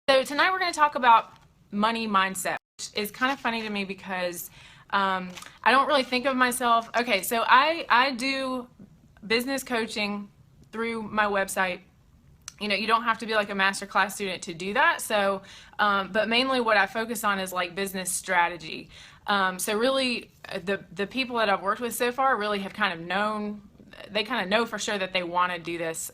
So tonight we're going to talk about money mindset, which is kind of funny to me because I don't really think of myself. Okay, so I do business coaching through my website. You know, you don't have to be like a masterclass student to do that. So, but mainly what I focus on is like business strategy. So really, the people that I've worked with so far really have kind of known. They kind of know for sure that they want to do this.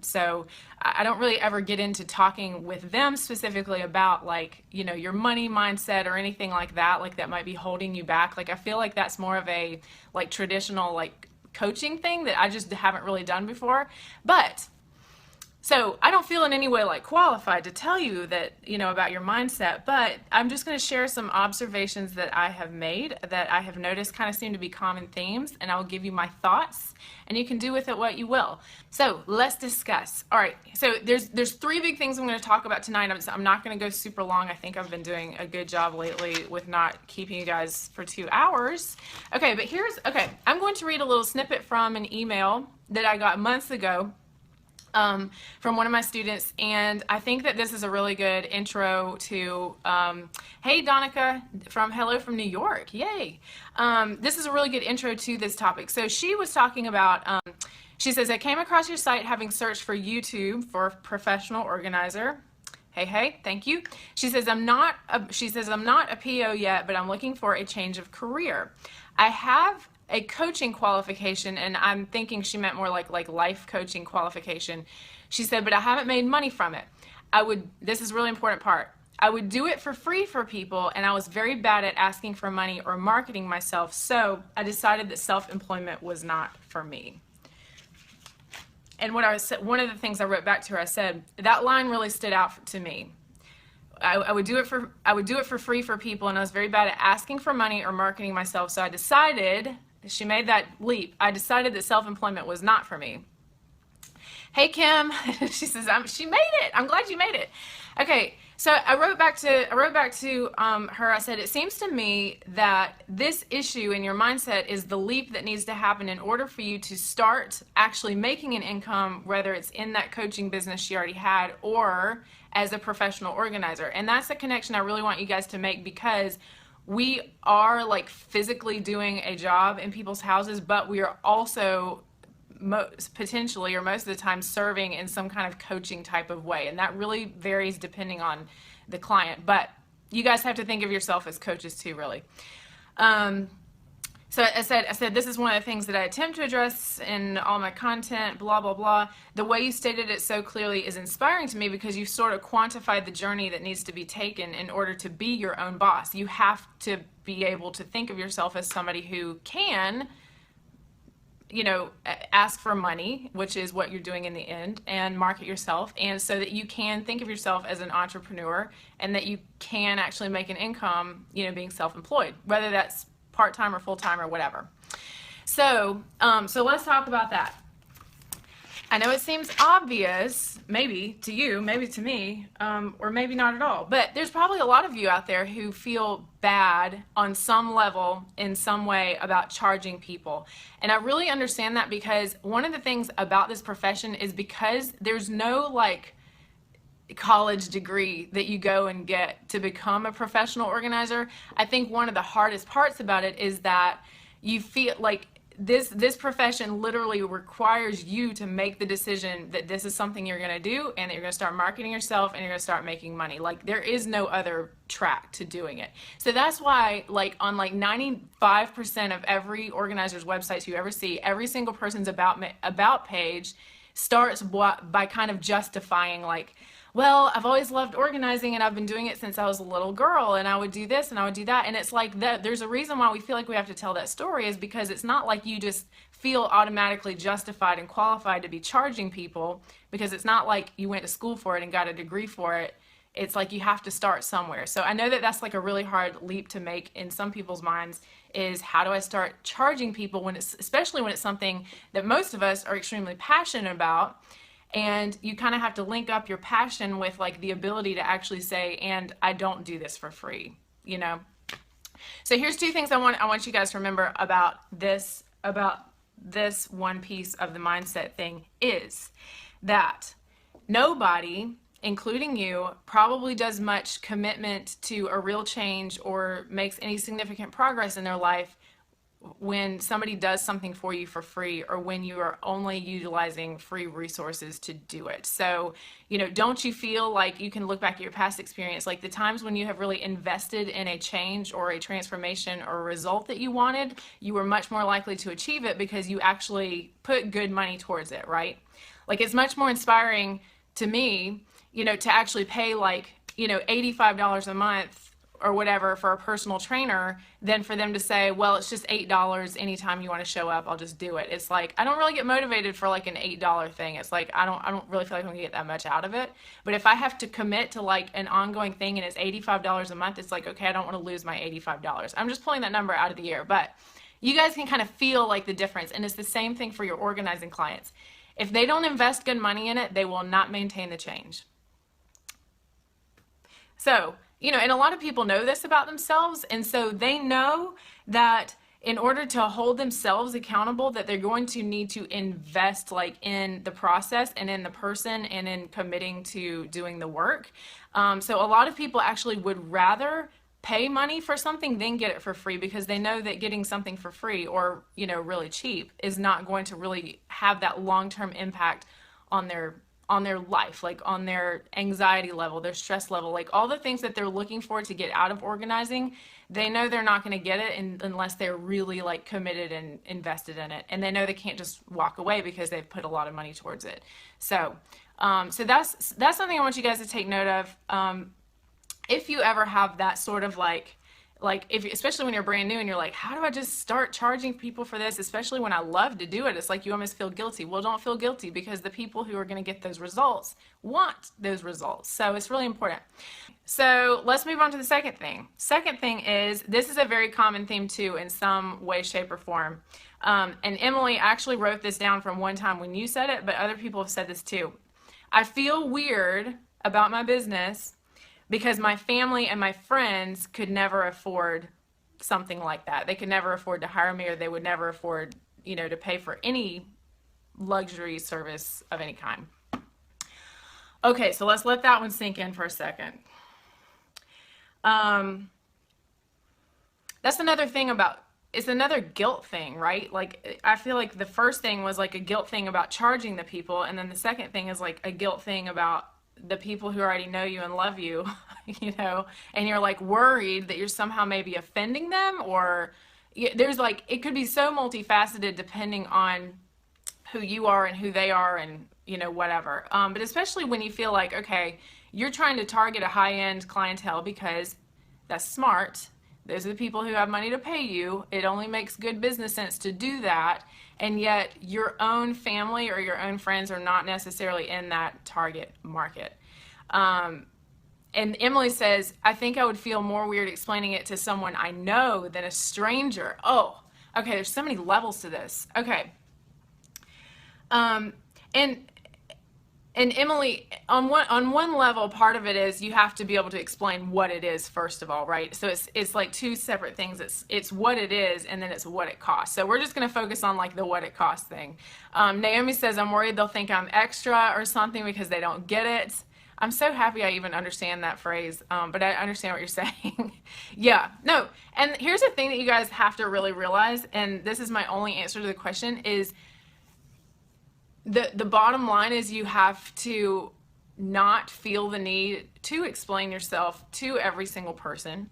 So I don't really ever get into talking with them specifically about like, you know, your money mindset or anything like that might be holding you back. Like I feel like that's more of a like traditional like coaching thing that I just haven't really done before. But so I don't feel in any way like qualified to tell you that, you know, about your mindset, but I'm just going to share some observations that I have made that I have noticed kind of seem to be common themes, and I'll give you my thoughts and you can do with it what you will. So let's discuss. All right. So there's three big things I'm going to talk about tonight. I'm not going to go super long. I think I've been doing a good job lately with not keeping you guys for 2 hours. Okay. But I'm going to read a little snippet from an email that I got months ago from one of my students, and I think that this is a really good intro to, hey Donica hello from New York, yay. This is a really good intro to this topic. So she was talking about, she says, I came across your site having searched for YouTube for professional organizer. Hey, thank you. She says, I'm not a PO yet, but I'm looking for a change of career. I have a coaching qualification, and I'm thinking she meant more like life coaching qualification. She said, but I haven't made money from it. This is a really important part. I would do it for free for people, and I was very bad at asking for money or marketing myself, so I decided that self-employment was not for me. And one of the things I wrote back to her, I said, that line really stood out to me. I would do it for free for people, and I was very bad at asking for money or marketing myself, so I decided, she made that leap, I decided that self-employment was not for me. Hey Kim, she says, she made it. I'm glad you made it. Okay, so I wrote back to her, I said, it seems to me that this issue in your mindset is the leap that needs to happen in order for you to start actually making an income, whether it's in that coaching business she already had or as a professional organizer. And that's the connection I really want you guys to make, because we are like physically doing a job in people's houses, but we are also potentially or most of the time serving in some kind of coaching type of way, and that really varies depending on the client, but you guys have to think of yourself as coaches too, really. So I said this is one of the things that I attempt to address in all my content, blah blah blah. The way you stated it so clearly is inspiring to me, because you've sort of quantified the journey that needs to be taken in order to be your own boss. You have to be able to think of yourself as somebody who can, you know, ask for money, which is what you're doing in the end, and market yourself, and so that you can think of yourself as an entrepreneur and that you can actually make an income, you know, being self-employed, whether that's part-time or full-time or whatever. So so let's talk about that. I know it seems obvious, maybe to you, maybe to me, or maybe not at all, but there's probably a lot of you out there who feel bad on some level, in some way, about charging people. And I really understand that, because one of the things about this profession is because there's no like college degree that you go and get to become a professional organizer. I think one of the hardest parts about it is that you feel like this profession literally requires you to make the decision that this is something you're going to do, and that you're going to start marketing yourself, and you're going to start making money. Like, there is no other track to doing it. So that's why, like, on like 95% of every organizer's websites you ever see, every single person's about page starts by kind of justifying, like, well, I've always loved organizing, and I've been doing it since I was a little girl, and I would do this and I would do that. And it's like that there's a reason why we feel like we have to tell that story, is because it's not like you just feel automatically justified and qualified to be charging people, because it's not like you went to school for it and got a degree for it. It's like you have to start somewhere. So I know that that's like a really hard leap to make in some people's minds, is how do I start charging people, when it's, especially when it's something that most of us are extremely passionate about. And you kind of have to link up your passion with like the ability to actually say, and I don't do this for free, you know? So here's two things I want you guys to remember about this one piece of the mindset thing, is that nobody including you, probably does much commitment to a real change or makes any significant progress in their life when somebody does something for you for free, or when you are only utilizing free resources to do it. So, don't you feel like you can look back at your past experience, like the times when you have really invested in a change or a transformation or a result that you wanted, you were much more likely to achieve it because you actually put good money towards it, right? Like, it's much more inspiring to me, to actually pay like, $85 a month or whatever for a personal trainer than for them to say, well, it's just $8 anytime you want to show up, I'll just do it. It's like, I don't really get motivated for like an $8 thing. It's like, I don't really feel like I'm gonna get that much out of it. But if I have to commit to like an ongoing thing and it's $85 a month, it's like, okay, I don't want to lose my $85. I'm just pulling that number out of the air, but you guys can kind of feel like the difference. And it's the same thing for your organizing clients. If they don't invest good money in it, they will not maintain the change. So, and a lot of people know this about themselves, and so they know that in order to hold themselves accountable, that they're going to need to invest like in the process and in the person and in committing to doing the work. So a lot of people actually would rather pay money for something than get it for free, because they know that getting something for free or, really cheap is not going to really have that long-term impact on their life, like on their anxiety level, their stress level, like all the things that they're looking for to get out of organizing. They know they're not going to get it unless they're really like committed and invested in it, and they know they can't just walk away because they've put a lot of money towards it. So that's something I want you guys to take note of. If you ever have that sort of like if, especially when you're brand new and you're like, how do I just start charging people for this, especially when I love to do it, it's like you almost feel guilty. Well, don't feel guilty, because the people who are going to get those results want those results. So it's really important. So let's move on to the second thing. Second thing is, this is a very common theme too in some way, shape, or form. And Emily actually wrote this down from one time when you said it, but other people have said this too. I feel weird about my business because my family and my friends could never afford something like that. They could never afford to hire me, or they would never afford, to pay for any luxury service of any kind. Okay, so let's let that one sink in for a second. That's another thing it's another guilt thing, right? Like, I feel like the first thing was like a guilt thing about charging the people, and then the second thing is like a guilt thing about the people who already know you and love you, and you're like worried that you're somehow maybe offending them, or there's like, it could be so multifaceted depending on who you are and who they are, and whatever. But especially when you feel like, okay, you're trying to target a high-end clientele because that's smart. Those are the people who have money to pay you. It only makes good business sense to do that. And yet your own family or your own friends are not necessarily in that target market. And Emily says, I think I would feel more weird explaining it to someone I know than a stranger. Oh, okay, there's so many levels to this. Okay. And Emily, on one level, part of it is you have to be able to explain what it is first of all, right? So it's like two separate things. It's what it is, and then it's what it costs. So we're just going to focus on like the what it costs thing. Naomi says, I'm worried they'll think I'm extra or something because they don't get it. I'm so happy I even understand that phrase, but I understand what you're saying. Yeah, no. And here's the thing that you guys have to really realize, and this is my only answer to the question, is the bottom line is you have to not feel the need to explain yourself to every single person,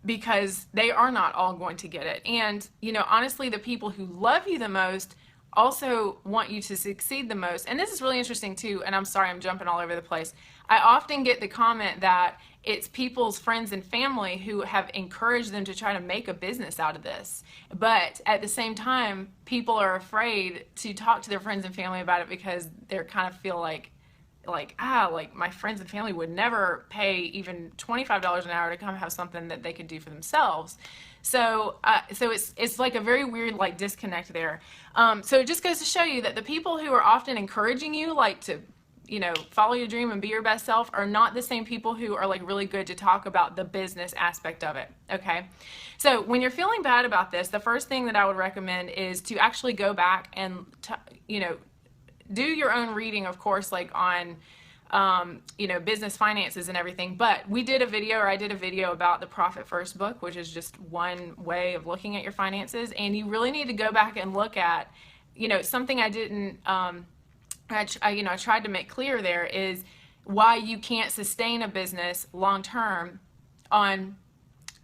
because they are not all going to get it. And, honestly, the people who love you the most also want you to succeed the most. And this is really interesting too, and I'm sorry I'm jumping all over the place. I often get the comment that it's people's friends and family who have encouraged them to try to make a business out of this. But at the same time, people are afraid to talk to their friends and family about it because they're kind of feel like my friends and family would never pay even $25 an hour to come have something that they could do for themselves. So it's like a very weird like disconnect there. So it just goes to show you that the people who are often encouraging you like to follow your dream and be your best self are not the same people who are like really good to talk about the business aspect of it. Okay, so when you're feeling bad about this, the first thing that I would recommend is to actually go back and do your own reading, of course, like on business finances and everything. But we did a video, or I did a video about the Profit First book, which is just one way of looking at your finances. And you really need to go back and look at, something I didn't, I tried to make clear there is why you can't sustain a business long term on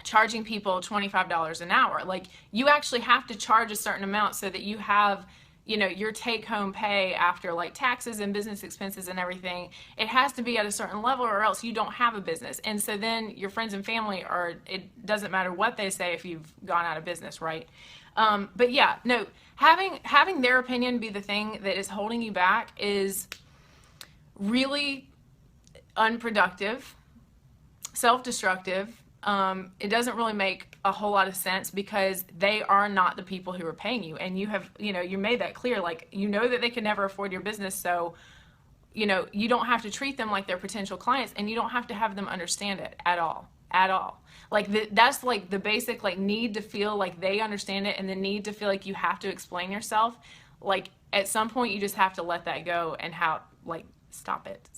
charging people $25 an hour. Like, you actually have to charge a certain amount so that you have your take-home pay after like taxes and business expenses and everything. It has to be at a certain level, or else you don't have a business. And so then your friends and family it doesn't matter what they say if you've gone out of business, right? But yeah, no, having their opinion be the thing that is holding you back is really unproductive, self-destructive. It doesn't really make a whole lot of sense, because they are not the people who are paying you, and you made that clear. Like, that they can never afford your business, so you don't have to treat them like they're potential clients, and you don't have to have them understand it at all. Like, that's like the basic like need to feel like they understand it, and the need to feel like you have to explain yourself. Like, at some point you just have to let that go and stop it.